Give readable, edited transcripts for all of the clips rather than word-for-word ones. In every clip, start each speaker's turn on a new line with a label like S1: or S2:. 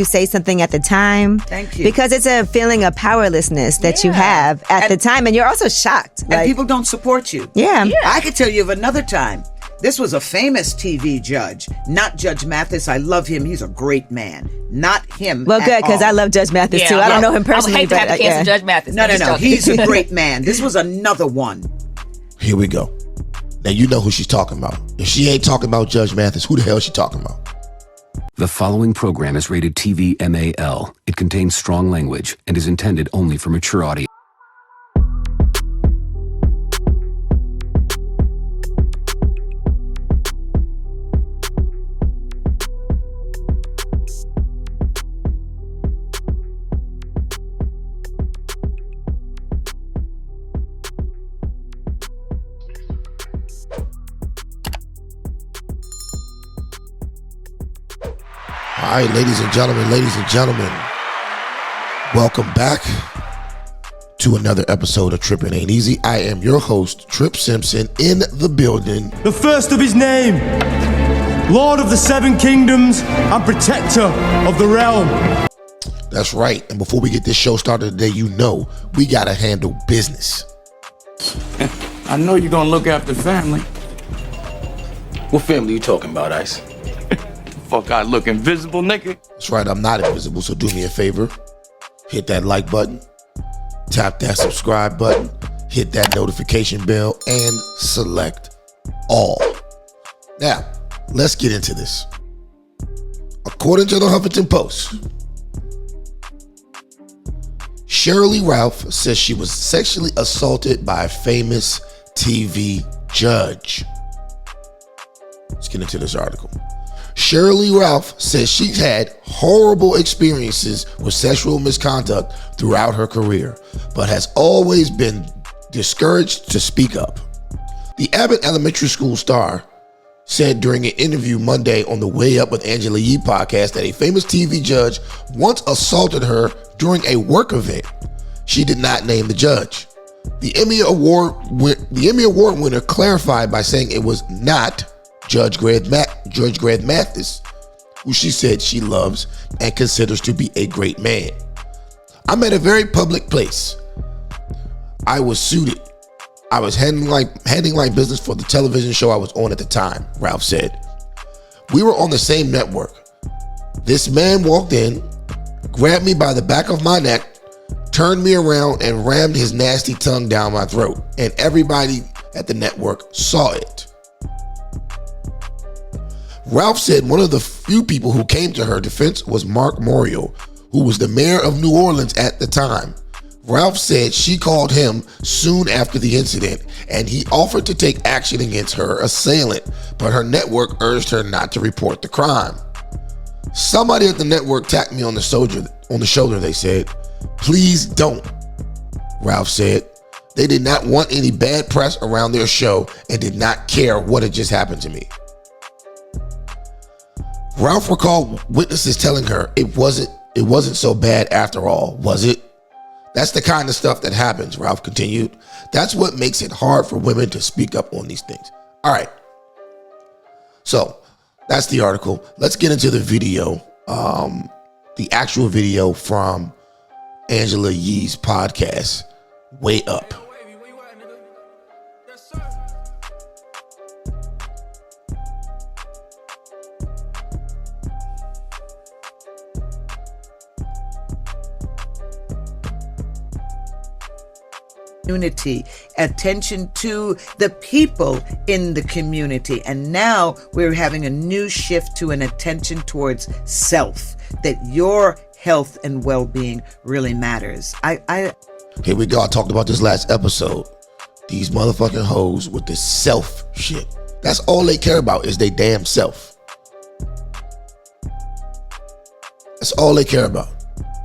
S1: You say something at the time.
S2: Thank you.
S1: Because it's a feeling of powerlessness that you have at the time, and you're also shocked.
S2: And people don't support you.
S1: Yeah.
S2: I could tell you of another time. This was a famous TV judge, not Judge Mathis. I love him. He's a great man. Not him.
S1: Well, good, because I love Judge Mathis too. I don't know him personally.
S3: I would hate to have to cancel Judge Mathis.
S2: No. He's a great man. This was another one.
S4: Here we go. Now you know who she's talking about. If she ain't talking about Judge Mathis, who the hell is she talking about?
S5: The following program is rated TV MAL. It contains strong language and is intended only for mature audience.
S4: All right, ladies and gentlemen, welcome back to another episode of Trippin' Ain't Easy. I am your host, Trip Simpson, in the building.
S6: The first of his name, Lord of the Seven Kingdoms and Protector of the Realm.
S4: That's right, and before we get this show started today, you know we gotta handle business.
S7: I know you're gonna look after family.
S8: What family you talking about, Ice?
S7: Fuck, I look invisible, nigga.
S4: That's right, I'm not invisible, so do me a favor. Hit that like button, tap that subscribe button, hit that notification bell, and select all. Now, let's get into this. According to the Huffington Post, Sheryl Lee Ralph says she was sexually assaulted by a famous TV judge. Let's get into this article. Sheryl Lee Ralph says she's had horrible experiences with sexual misconduct throughout her career, but has always been discouraged to speak up. The Abbott Elementary School star said during an interview Monday on the Way Up with Angela Yee podcast that a famous TV judge once assaulted her during a work event. She did not name the judge. The Emmy Award winner clarified by saying it was not Judge Greg Mathis, who she said she loves and considers to be a great man. I'm at a very public place. I was suited. I was handling business for the television show I was on at the time, Ralph said. We were on the same network. This man walked in, grabbed me by the back of my neck, turned me around and rammed his nasty tongue down my throat, and everybody at the network saw it. Ralph said one of the few people who came to her defense was Mark Morial, who was the mayor of New Orleans at the time. Ralph said she called him soon after the incident, and he offered to take action against her assailant, but her network urged her not to report the crime. Somebody at the network tapped me on the shoulder, they said. Please don't, Ralph said. They did not want any bad press around their show and did not care what had just happened to me. Ralph recalled witnesses telling her it wasn't so bad after all, was it? That's the kind of stuff that happens, Ralph continued. That's what makes it hard for women to speak up on these things. All right. So that's the article. Let's get into the video, the actual video from Angela Yee's podcast, Way Up.
S2: Community, attention to the people in the community. And now we're having a new shift to an attention towards self, that your health and well-being really matters.
S4: Here we go. I talked about this last episode. These motherfucking hoes with this self shit. That's all they care about is they damn self. That's all they care about.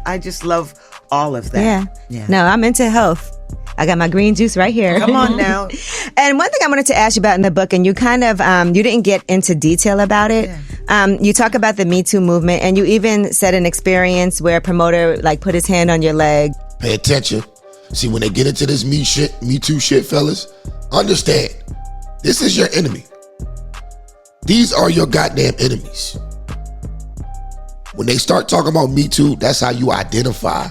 S2: I just love all of that.
S1: Yeah. No, I'm into health. I got my green juice right here.
S2: Come on now.
S1: And one thing I wanted to ask you about in the book, and you kind of, you didn't get into detail about it. Yeah. You talk about the Me Too movement, and you even said an experience where a promoter put his hand on your leg.
S4: Pay attention. See, when they get into this Me Too shit, fellas, understand, this is your enemy. These are your goddamn enemies. When they start talking about Me Too, that's how you identify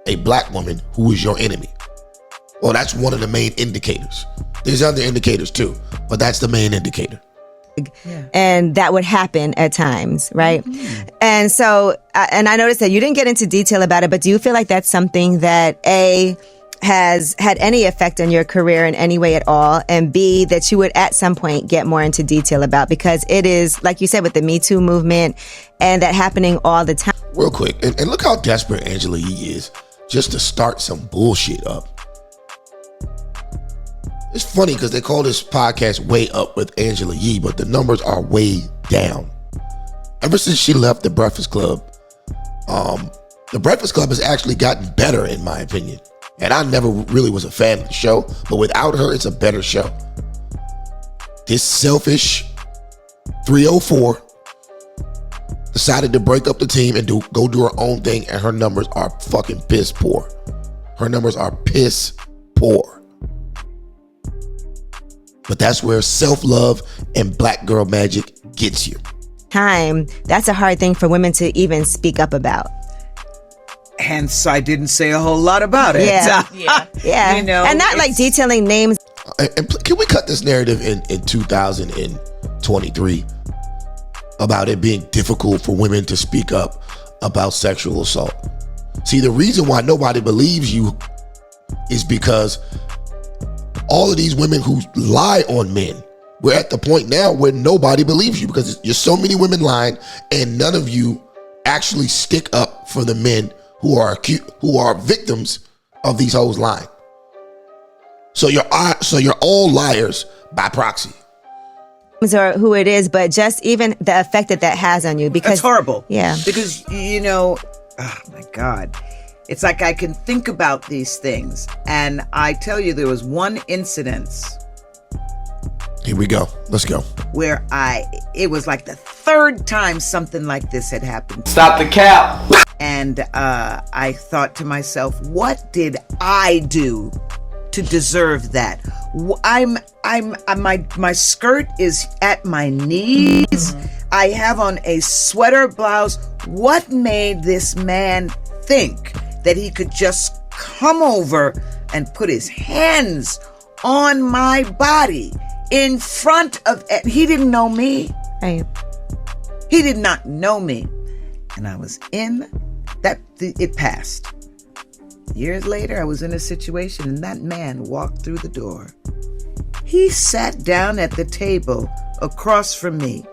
S4: a black woman who is your enemy. Well, that's one of the main indicators. There's other indicators too, but that's the main indicator.
S1: And that would happen at times, right? And so, and I noticed that you didn't get into detail about it, but do you feel like that's something that A, has had any effect on your career in any way at all, and B, that you would at some point get more into detail about, because it is, like you said, with the Me Too movement and that happening all the time.
S4: Real quick, and look how desperate Angela Yee is just to start some bullshit up. It's funny because they call this podcast Way Up with Angela Yee, but the numbers are way down. Ever since she left the Breakfast Club, the Breakfast Club has actually gotten better, in my opinion. And I never really was a fan of the show, but without her, it's a better show. This selfish 304 decided to break up the team and go do her own thing, and her numbers are fucking piss poor. Her numbers are piss poor. But that's where self-love and black girl magic gets you.
S1: That's a hard thing for women to even speak up about.
S2: Hence, I didn't say a whole lot about it.
S1: Yeah.
S2: You know,
S1: and not like detailing names.
S4: And can we cut this narrative in 2023 about it being difficult for women to speak up about sexual assault? See, the reason why nobody believes you is because all of these women who lie on men, we're at the point now where nobody believes you because you're so many women lying, and none of you actually stick up for the men who are victims of these hoes lying. So you're all liars by proxy.
S1: Or who it is, but just even the effect that has on you, because
S2: that's horrible.
S1: Yeah,
S2: because oh my God. It's like I can think about these things, and I tell you, there was one incident.
S4: Here we go. Let's go.
S2: Where it was like the third time something like this had happened.
S8: Stop the cap.
S2: And I thought to myself, what did I do to deserve that? My skirt is at my knees. I have on a sweater blouse. What made this man think that he could just come over and put his hands on my body in front of... He didn't know me.
S1: Right.
S2: He did not know me. And I was in that... It passed. Years later, I was in a situation and that man walked through the door. He sat down at the table across from me.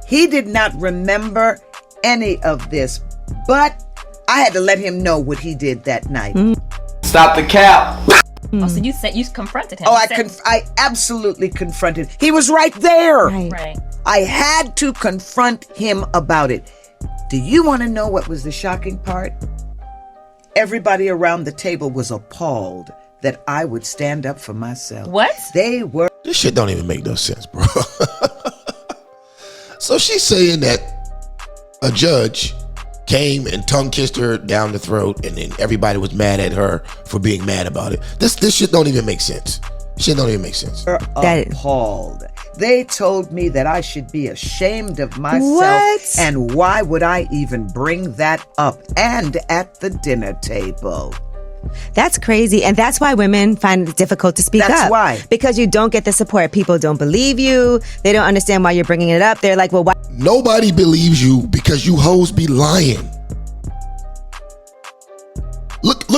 S2: He did not remember any of this, but I had to let him know what he did that night.
S8: Stop the cap.
S3: Oh, so you said you confronted him.
S2: Oh, I absolutely confronted. He was right there.
S3: Right.
S2: I had to confront him about it. Do you want to know what was the shocking part? Everybody around the table was appalled that I would stand up for myself.
S3: What?
S2: They were.
S4: This shit don't even make no sense, bro. So she's saying that a judge came and tongue kissed her down the throat, and then everybody was mad at her for being mad about it. This shit don't even make sense. Shit don't even make sense.
S2: Appalled. They told me that I should be ashamed of myself.
S1: What?
S2: And why would I even bring that up and at the dinner table?
S1: That's crazy. And that's why women find it difficult to speak up.
S2: That's why.
S1: Because you don't get the support. People don't believe you. They don't understand why you're bringing it up. They're like, well, why?
S4: Nobody believes you because you hoes be lying. Let's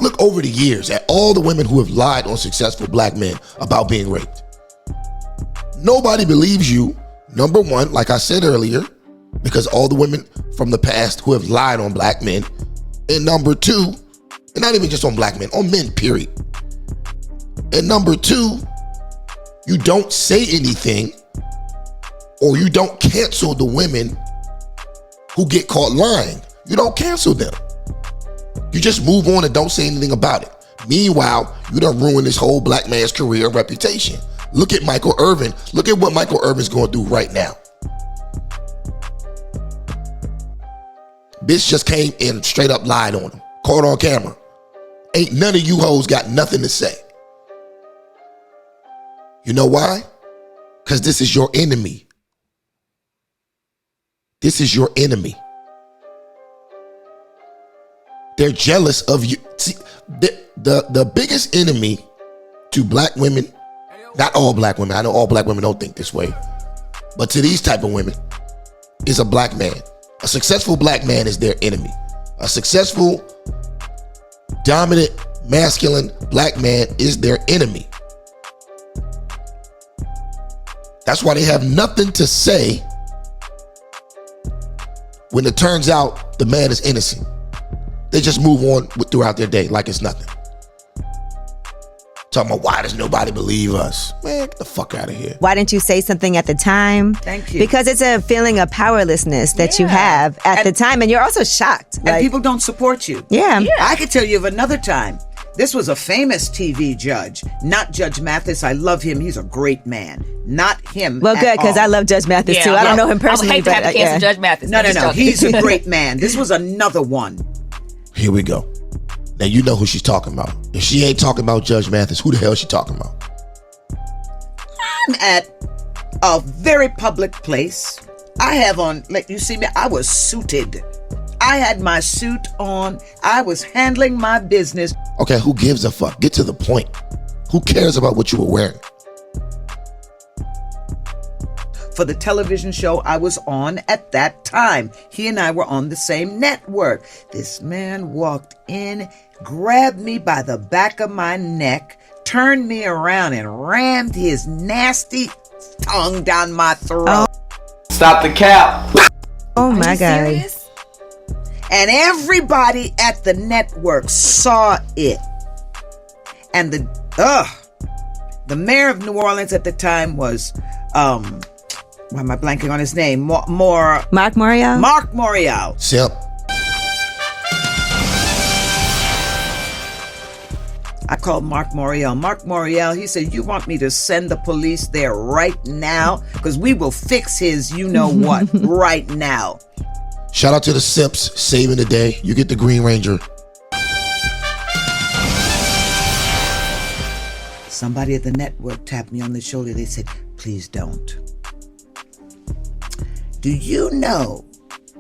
S4: look over the years at all the women who have lied on successful black men about being raped. Nobody believes you, number one, like I said earlier, because all the women from the past who have lied on black men. And number two, and not even just on black men, on men, period. And number two, you don't say anything, or you don't cancel the women who get caught lying. You don't cancel them. You just move on and don't say anything about it. Meanwhile, you done ruined this whole black man's career and reputation. Look at Michael Irvin. Look at what Michael Irvin's going through right now. Bitch just came and straight up lied on him. Caught on camera. Ain't none of you hoes got nothing to say. You know why? Because this is your enemy. This is your enemy. They're jealous of you. See, the biggest enemy to black women, not all black women, I know all black women don't think this way, but to these type of women, is a black man. A successful black man is their enemy. A successful, dominant, masculine black man is their enemy. That's why they have nothing to say when it turns out the man is innocent. They just move on throughout their day like it's nothing. Talking about, why does nobody believe us? Man, get the fuck out of here.
S1: Why didn't you say something at the time?
S2: Thank you.
S1: Because it's a feeling of powerlessness that you have at the time, and you're also shocked.
S2: And people don't support you.
S1: Yeah.
S2: I could tell you of another time. This was a famous TV judge, not Judge Mathis. I love him. He's a great man. Not him.
S1: Well, good, because I love Judge Mathis too. I don't know him personally.
S3: I would hate to have to cancel Judge Mathis.
S2: No. He's a great man. This was another one.
S4: Here we go. Now you know who she's talking about. If she ain't talking about Judge Mathis, who the hell is she talking about?
S2: I'm at a very public place. I have on, like you see me, I was suited. I had my suit on. I was handling my business.
S4: Okay, who gives a fuck? Get to the point. Who cares about what you were wearing?
S2: For the television show I was on at that time. He and I were on the same network. This man walked in, grabbed me by the back of my neck, turned me around and rammed his nasty tongue down my throat.
S8: Stop the cap.
S1: Oh my God.
S3: Serious?
S2: And everybody at the network saw it. And the mayor of New Orleans at the time was, why am I blanking on his name?
S1: Mark Morial?
S2: Mark Morial.
S4: Simp.
S2: I called Mark Morial. Mark Morial, he said, you want me to send the police there right now? Because we will fix his you-know-what right now.
S4: Shout out to the simps saving the day. You get the Green Ranger.
S2: Somebody at the network tapped me on the shoulder. They said, please don't. Do you know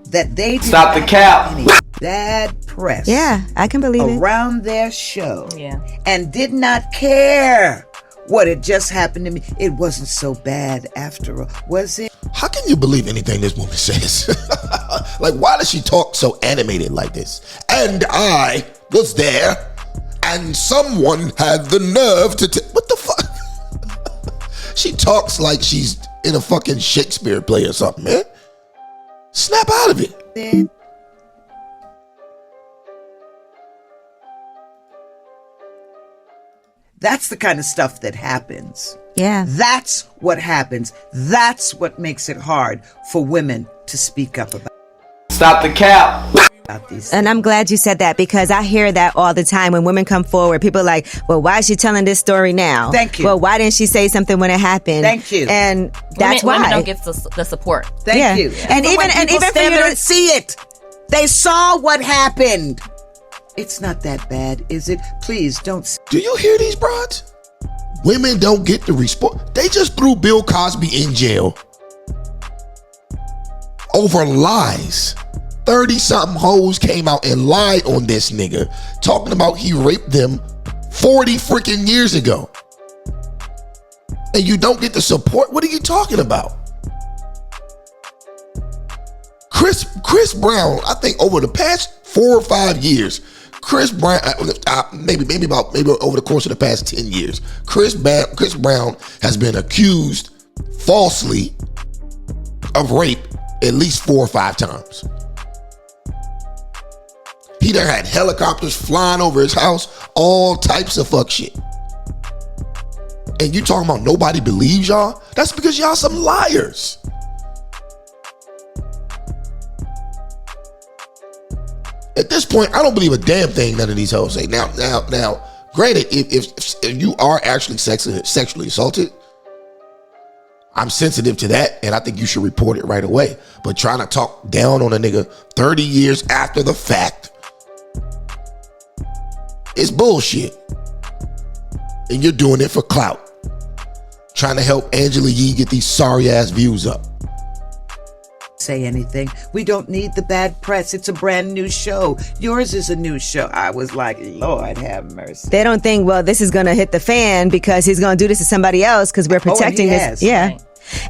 S2: that they did
S8: Stop the cap.
S2: any bad press?
S1: Yeah, I can believe it.
S2: Around their show.
S3: Yeah. And
S2: did not care what had just happened to me. It wasn't so bad after all, was it?
S4: How can you believe anything this woman says? Like, why does she talk so animated like this? And I was there, and someone had the nerve to what the fuck? She talks like she's in a fucking Shakespeare play or something, man. Snap out of it.
S2: That's the kind of stuff that happens.
S1: Yeah.
S2: That's what happens. That's what makes it hard for women to speak up about
S8: Stop the cap.
S2: these.
S1: And I'm glad you said that, because I hear that all the time when women come forward. People are like, well, why is she telling this story now?
S2: Thank you.
S1: Well, why didn't she say something when it happened?
S2: Thank you.
S1: And that's
S3: women
S1: why.
S3: don't get the support.
S2: Thank you.
S1: And
S2: But
S1: even
S2: when
S1: and
S2: people
S1: even for
S2: stand
S1: you
S2: there
S1: to
S2: and see it. They saw what happened. It's not that bad, is it? Please don't.
S4: Do you hear these broads? Women don't get the respect. They just threw Bill Cosby in jail over lies. 30-something hoes came out and lied on this nigga, talking about he raped them 40 freaking years ago. And you don't get the support? What are you talking about? Chris Brown, I think over the past 4 or 5 years, Chris Brown, maybe over the course of the past 10 years, Chris Brown has been accused falsely of rape at least 4 or 5 times. He done had helicopters flying over his house, all types of fuck shit. And you talking about nobody believes y'all? That's because y'all some liars. At this point, I don't believe a damn thing none of these hoes say. Now, granted, if you are actually sexually assaulted, I'm sensitive to that, and I think you should report it right away. But trying to talk down on a nigga 30 years after the fact, it's bullshit. And you're doing it for clout. Trying to help Angela Yee get these sorry ass views up.
S2: say anything. We don't need the bad press. It's a brand new show. Yours is a new show. I was like, Lord have mercy.
S1: They don't think, well, this is going to hit the fan because he's going to do this to somebody else because we're protecting this. Yeah.
S3: Right.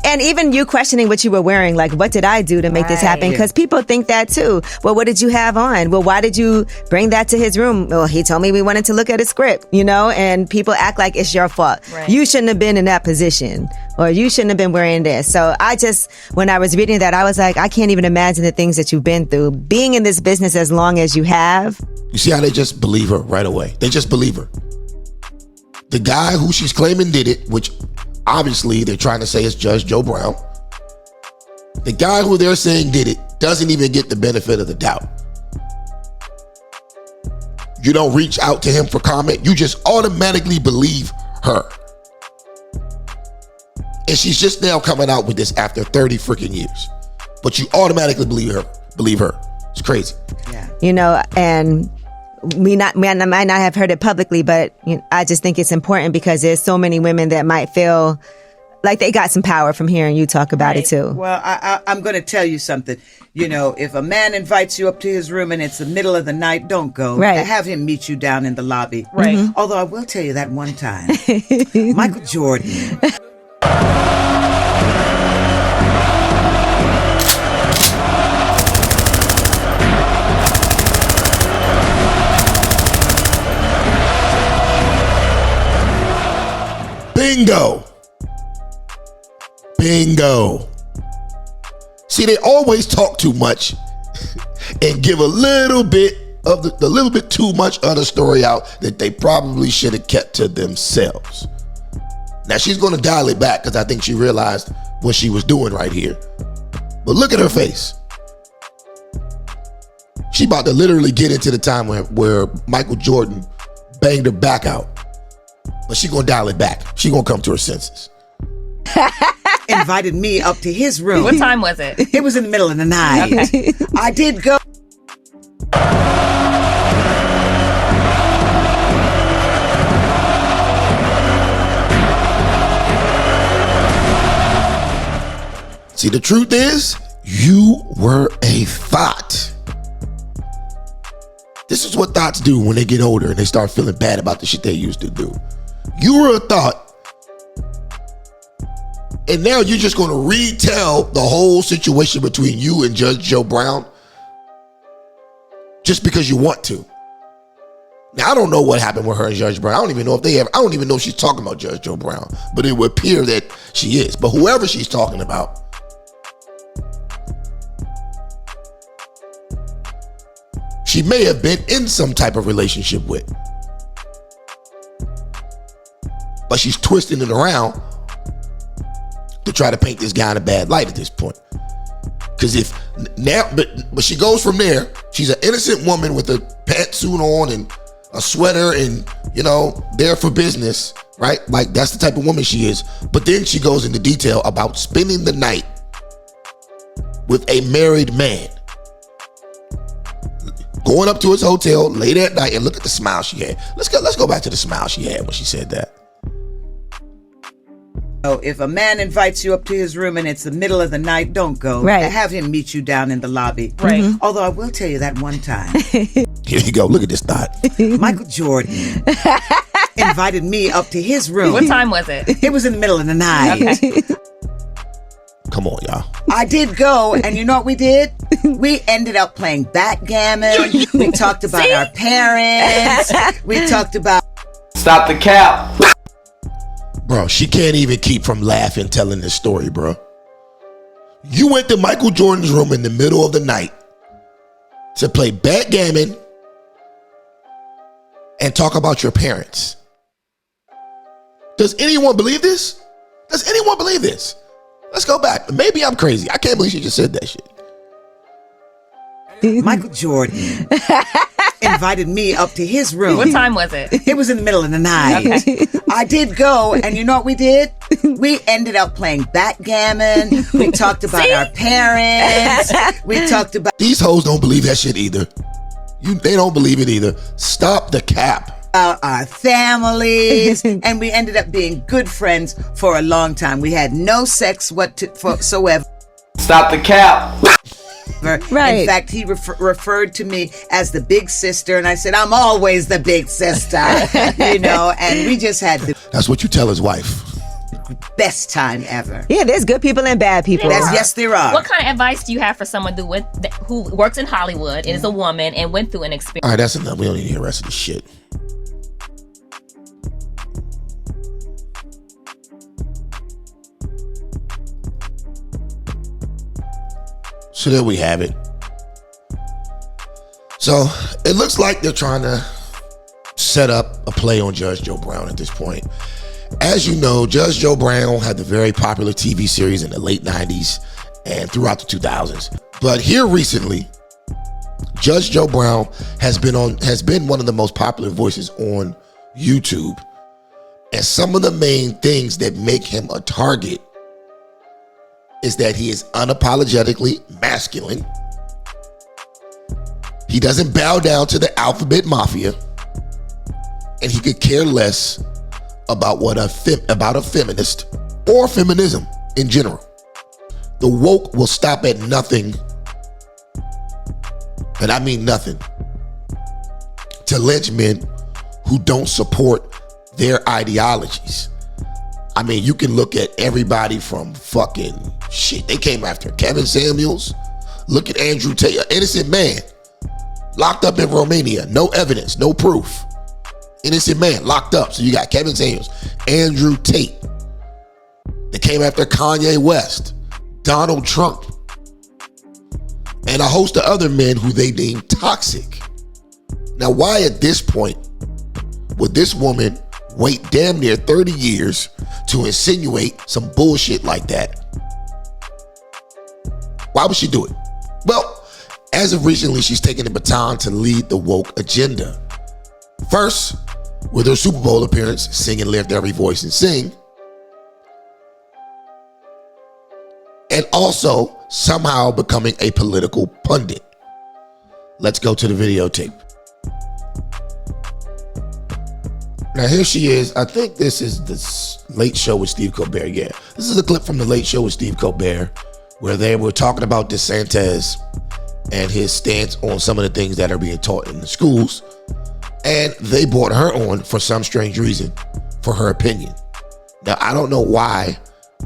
S1: And even you questioning what you were wearing, like, what did I do to make this happen? Because people think that too. Well, what did you have on? Well, why did you bring that to his room? Well, he told me we wanted to look at a script, and people act like it's your fault.
S3: Right.
S1: You shouldn't have been in that position, or you shouldn't have been wearing this. So when I was reading that, I was like, I can't even imagine the things that you've been through. Being in this business as long as you have.
S4: You see how they just believe her right away? They just believe her. The guy who she's claiming did it, which obviously they're trying to say is Judge Joe Brown. The guy who they're saying did it doesn't even get the benefit of the doubt. You don't reach out to him for comment. You just automatically believe her. And she's just now coming out with this after 30 freaking years. But you automatically believe her. It's crazy.
S2: Yeah.
S1: And we might not have heard it publicly, but I just think it's important because there's so many women that might feel like they got some power from hearing you talk about it too.
S2: Well, I'm going to tell you something. If a man invites you up to his room and it's the middle of the night, don't go.
S1: Right.
S2: Have him meet you down in the lobby.
S3: Right.
S1: Mm-hmm.
S2: Although I will tell you that one time, Michael Jordan.
S4: Bingo. See, they always talk too much and give a little bit too much of the story out that they probably should have kept to themselves. Now she's going to dial it back because I think she realized what she was doing right here. But look at her face. She about to literally get into the time where Michael Jordan banged her back out. But she gonna dial it back. She gonna come to her senses.
S2: Invited me up to his room.
S3: What time was it?
S2: It was in the middle of the night.
S3: Okay.
S2: I did go.
S4: See, the truth is, you were a thought. This is what thoughts do when they get older and they start feeling bad about the shit they used to do. You were a thought. And now you're just going to retell the whole situation between you and Judge Joe Brown just because you want to. Now, I don't know what happened with her and Judge Brown. I don't even know if she's talking about Judge Joe Brown, but it would appear that she is. But whoever she's talking about, she may have been in some type of relationship with. But she's twisting it around to try to paint this guy in a bad light at this point. Because but she goes from there. She's an innocent woman with a pantsuit on and a sweater and, there for business, right? Like, that's the type of woman she is. But then she goes into detail about spending the night with a married man. Going up to his hotel late at night, and look at the smile she had. Let's go back to the smile she had when she said that.
S2: If a man invites you up to his room and it's the middle of the night, don't go.
S1: Right.
S2: Have him meet you down in the lobby.
S3: Right.
S1: Mm-hmm.
S2: Although I will tell you that one time,
S4: Here you go. Look at this thought.
S2: Michael Jordan invited me up to his room.
S3: What time was it?
S2: It was in the middle of the night.
S3: Okay.
S4: Come on, y'all.
S2: I did go, and you know what we did? We ended up playing backgammon. We talked about our parents. We talked about...
S8: Stop the cap.
S4: Bro, she can't even keep from laughing telling this story, bro. You went to Michael Jordan's room in the middle of the night to play backgammon and talk about your parents. Does anyone believe this? Does anyone believe this? Let's go back. Maybe I'm crazy. I can't believe she just said that shit.
S2: Michael Jordan invited me up to his room.
S3: What time was it?
S2: It was in the middle of the night.
S3: Okay.
S2: I did go, and you know what we did? We ended up playing backgammon. We talked about our parents. We talked about...
S4: These hoes don't believe that shit either. They don't believe it either. Stop the cap.
S2: Our families, and we ended up being good friends for a long time. We had no sex whatsoever.
S8: Stop the cap.
S1: Right.
S2: In fact, he referred to me as the big sister, and I said, I'm always the big sister, and we just had the
S4: That's what you tell his wife.
S2: best time ever.
S1: Yeah, there's good people and bad people.
S2: Yes, there are.
S3: What kind of advice do you have for someone who works in Hollywood and is a woman and went through an experience?
S4: All right, that's enough. We don't need to hear the rest of the shit. So there we have it. So it looks like they're trying to set up a play on Judge Joe Brown at this point. As you know, Judge Joe Brown had the very popular TV series in the late 90s and throughout the 2000s. But here recently, Judge Joe Brown has been one of the most popular voices on YouTube. And some of the main things that make him a target is that he is unapologetically masculine. He doesn't bow down to the alphabet mafia, and he could care less about about a feminist or feminism in general. The woke will stop at nothing, and I mean nothing, to lynch men who don't support their ideologies. I mean, you can look at everybody from fucking shit. They came after Kevin Samuels. Look at Andrew Tate, an innocent man, locked up in Romania. No evidence, no proof. Innocent man, locked up. So you got Kevin Samuels, Andrew Tate. They came after Kanye West, Donald Trump, and a host of other men who they deemed toxic. Now, why at this point would this woman wait damn near 30 years to insinuate some bullshit like that? Why would she do it? Well, as of recently, she's taken the baton to lead the woke agenda. First, with her Super Bowl appearance, singing Lift Every Voice and Sing. And also somehow becoming a political pundit. Let's go to the videotape. Now here she is. I think this is the Late Show with Steve Colbert. Yeah, this is a clip from the Late Show with Steve Colbert where they were talking about DeSantis and his stance on some of the things that are being taught in the schools. And they brought her on for some strange reason for her opinion. Now, I don't know why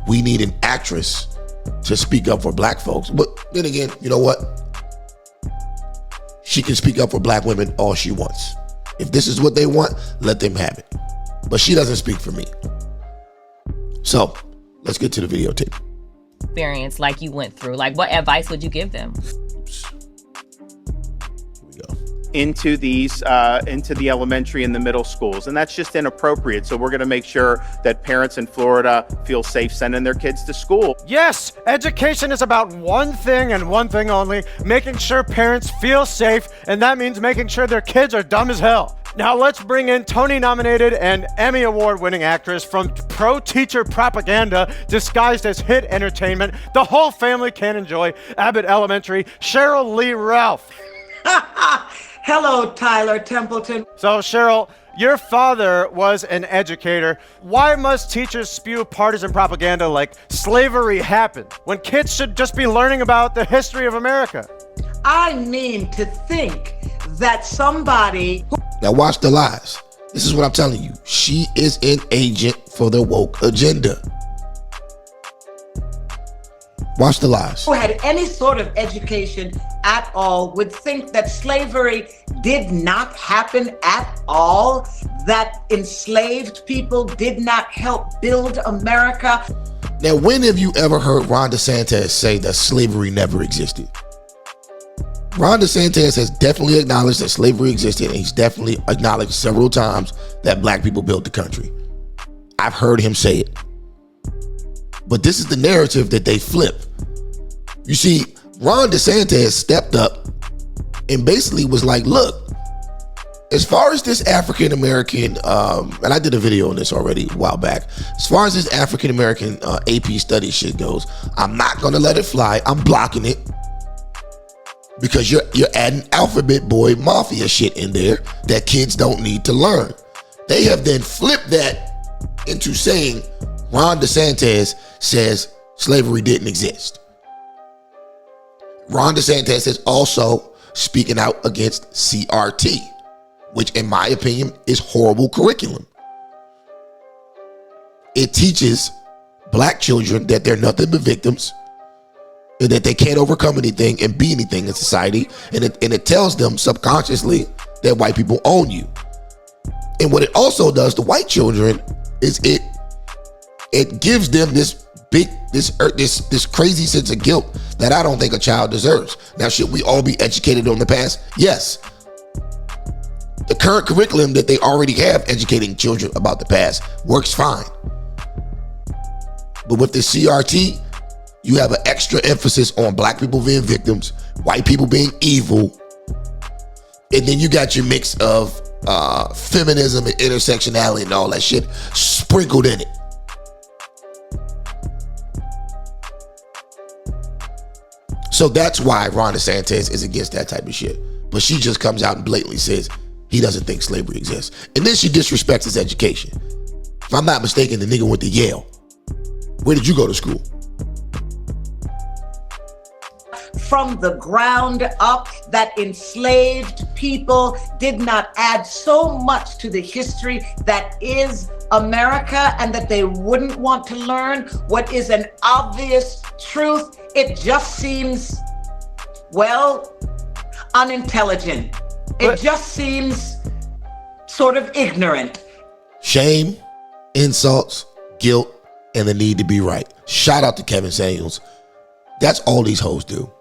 S4: we need an actress to speak up for black folks. But then again, you know what? She can speak up for black women all she wants. If this is what they want, let them have it. But she doesn't speak for me. So let's get to the videotape.
S3: Experience like you went through, like what advice would you give them?
S9: Into the elementary and the middle schools, and that's just inappropriate. So we're going to make sure that parents in Florida feel safe sending their kids to school.
S6: Yes, education is about one thing and one thing only, making sure parents feel safe, and that means making sure their kids are dumb as hell. Now let's bring in Tony-nominated and Emmy Award-winning actress from pro-teacher propaganda disguised as hit entertainment the whole family can enjoy, Abbott Elementary, Sheryl Lee Ralph.
S10: Hello, Tyler Templeton.
S6: So, Sheryl, your father was an educator. Why must teachers spew partisan propaganda like slavery happened when kids should just be learning about the history of America?
S10: I mean to think that somebody...
S4: Now watch the lies. This is what I'm telling you. She is an agent for the woke agenda. Watch the lies.
S10: Who had any sort of education at all would think that slavery did not happen at all, that enslaved people did not help build America.
S4: Now, when have you ever heard Ron DeSantis say that slavery never existed? Ron DeSantis has definitely acknowledged that slavery existed, and he's definitely acknowledged several times that black people built the country. I've heard him say it. But this is the narrative that they flip. You see, Ron DeSantis stepped up and basically was like, look, as far as this African-American, and I did a video on this already a while back, as far as this African-American AP study shit goes, I'm not going to let it fly. I'm blocking it because you're adding alphabet boy mafia shit in there that kids don't need to learn. They have then flipped that into saying Ron DeSantis says slavery didn't exist. Ron DeSantis is also speaking out against CRT, which in my opinion is horrible curriculum. It teaches black children that they're nothing but victims and that they can't overcome anything and be anything in society. And it tells them subconsciously that white people own you. And what it also does to white children is it gives them this crazy sense of guilt that I don't think a child deserves. Now, should we all be educated on the past? Yes. The current curriculum that they already have educating children about the past works fine. But with the CRT, you have an extra emphasis on black people being victims, white people being evil, and then you got your mix of feminism and intersectionality and all that shit sprinkled in it. So that's why Ron DeSantis is against that type of shit. But she just comes out and blatantly says he doesn't think slavery exists. And then she disrespects his education. If I'm not mistaken, the nigga went to Yale. Where did you go to school?
S10: From the ground up, that enslaved people did not add so much to the history that is America, and that they wouldn't want to learn what is an obvious truth. It just seems, well, unintelligent. It just seems sort of ignorant.
S4: Shame, insults, guilt, and the need to be right. Shout out to Kevin Samuels. That's all these hoes do.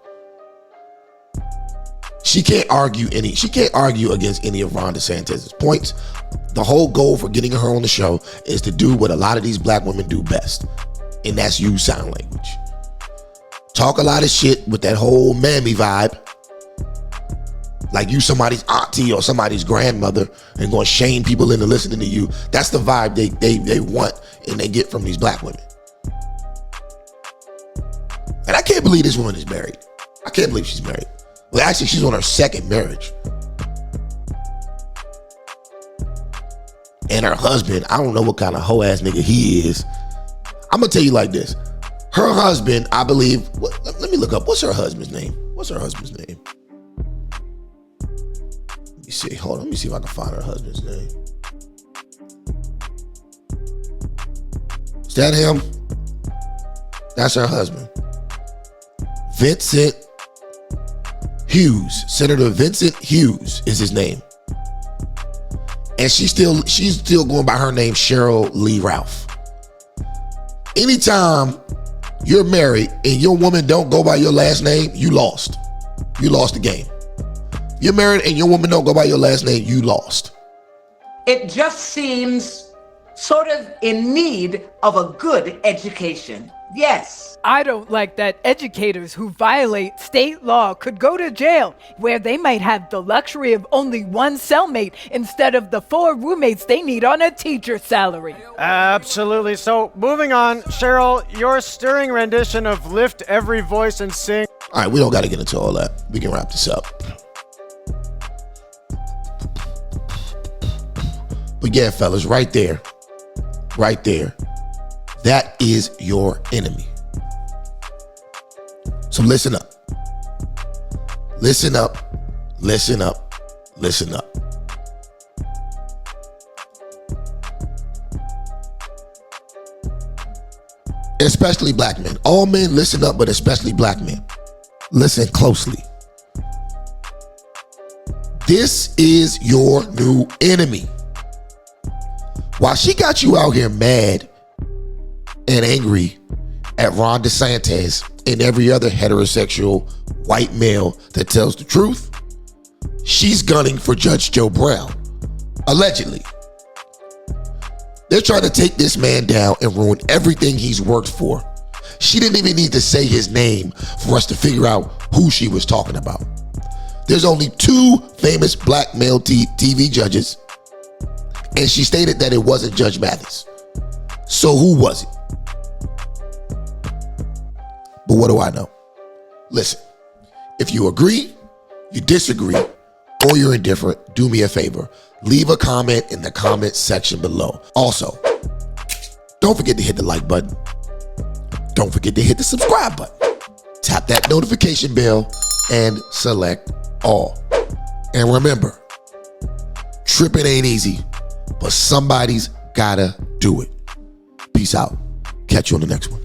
S4: She can't argue against any of Ron DeSantis' points. The whole goal for getting her on the show is to do what a lot of these black women do best, and that's use sign language. Talk a lot of shit with that whole mammy vibe, like you somebody's auntie or somebody's grandmother, and going to shame people into listening to you. That's the vibe they want and they get from these black women. And I can't believe this woman is married. I can't believe she's married. Well, actually, she's on her second marriage. And her husband, I don't know what kind of hoe-ass nigga he is. I'm going to tell you like this. Her husband, I believe, let me look up. What's her husband's name? Let me see. Hold on. Let me see if I can find her husband's name. Is that him? That's her husband. Vincent Hughes. Senator Vincent Hughes is his name. And she's still going by her name, Sheryl Lee Ralph. Anytime you're married and your woman don't go by your last name, you lost. You lost the game. You're married and your woman don't go by your last name, you lost.
S10: It just seems sort of in need of a good education. Yes.
S11: I don't like that educators who violate state law could go to jail, where they might have the luxury of only one cellmate instead of the 4 roommates they need on a teacher's salary.
S6: Absolutely. So, moving on, Sheryl, your stirring rendition of Lift Every Voice and Sing.
S4: All right, we don't got to get into all that. We can wrap this up. But yeah, fellas, right there, that is your enemy. So listen up. Listen up. Listen up. Listen up. Especially black men. All men listen up, but especially black men. Listen closely. This is your new enemy. While she got you out here mad and angry at Ron DeSantis and every other heterosexual white male that tells the truth, she's gunning for Judge Joe Brown, allegedly. They're trying to take this man down and ruin everything he's worked for. She didn't even need to say his name for us to figure out who she was talking about. There's only 2 famous black male TV judges, and she stated that it wasn't Judge Mathis. So who was it? But what do I know? Listen, if you agree, you disagree, or you're indifferent, do me a favor. Leave a comment in the comment section below. Also, don't forget to hit the like button. Don't forget to hit the subscribe button. tap that notification bell and select all. And remember, tripping ain't easy, but somebody's gotta do it. Peace out. Catch you on the next one.